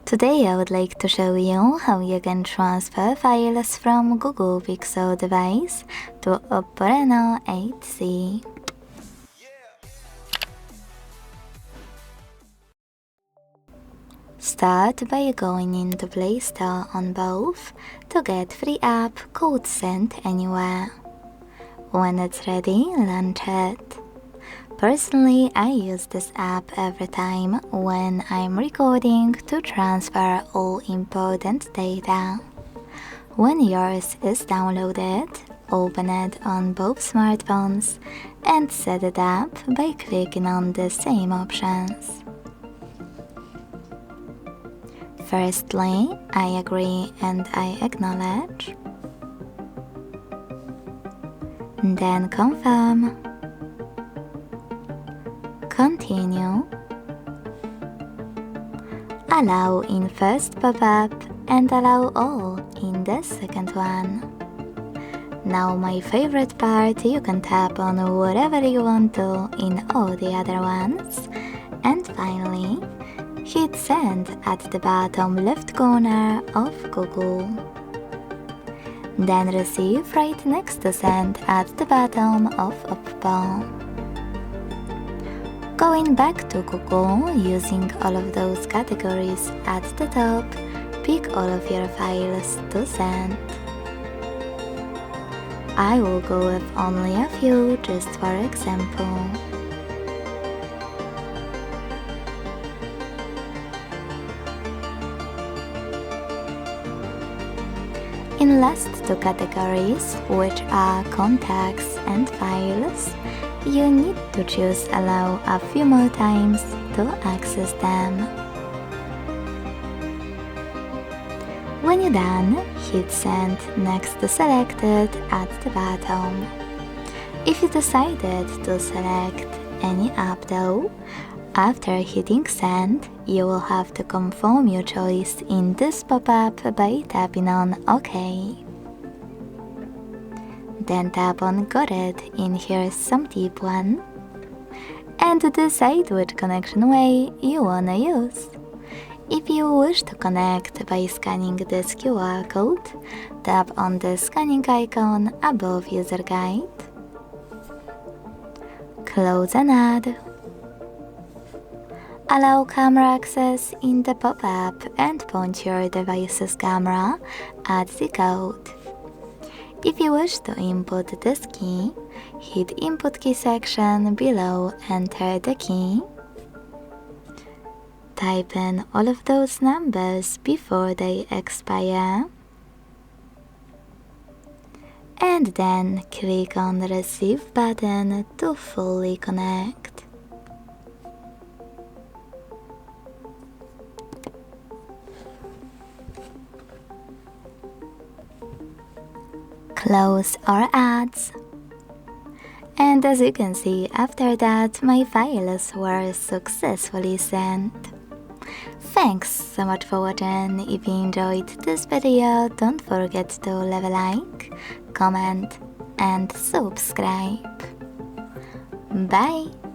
Today I would like to show you how you can transfer files from Google Pixel device to OPPO Reno8 Z. Start by going into Play Store on both to get free app called Send Anywhere. When it's ready, launch it. Personally, I use this app every time when I'm recording to transfer all important data. When yours is downloaded, open it on both smartphones and set it up by clicking on the same options. Firstly, I agree and I acknowledge. Then confirm. Continue. Allow in first pop-up and allow all in the second one. Now my favorite part, you can tap on whatever you want to in all the other ones. And finally, hit send at the bottom left corner of Google. Then receive right next to send at the bottom of OPPO. Going back to Google, using all of those categories at the top, pick all of your files to send. I will go with only a few just for example. In last two categories, which are contacts and files, you need to choose allow a few more times to access them. When you're done, hit send next to selected at the bottom. If you decided to select any app though, after hitting send, you will have to confirm your choice in this pop-up by tapping on OK. Then tap on Got it in Here's Some Tip 1 and decide which connection way you wanna use. If you wish to connect by scanning this QR code, tap on the scanning icon above User Guide. Close and add. Allow camera access in the pop-up and point your device's camera at the code. If you wish to input this key, hit Input Key section below, enter the key. Type in all of those numbers before they expire. And then click on the Receive button to fully connect. Close our ads. And as you can see, after that my files were successfully sent. Thanks so much for watching. If you enjoyed this video, don't forget to leave a like, comment and subscribe. Bye!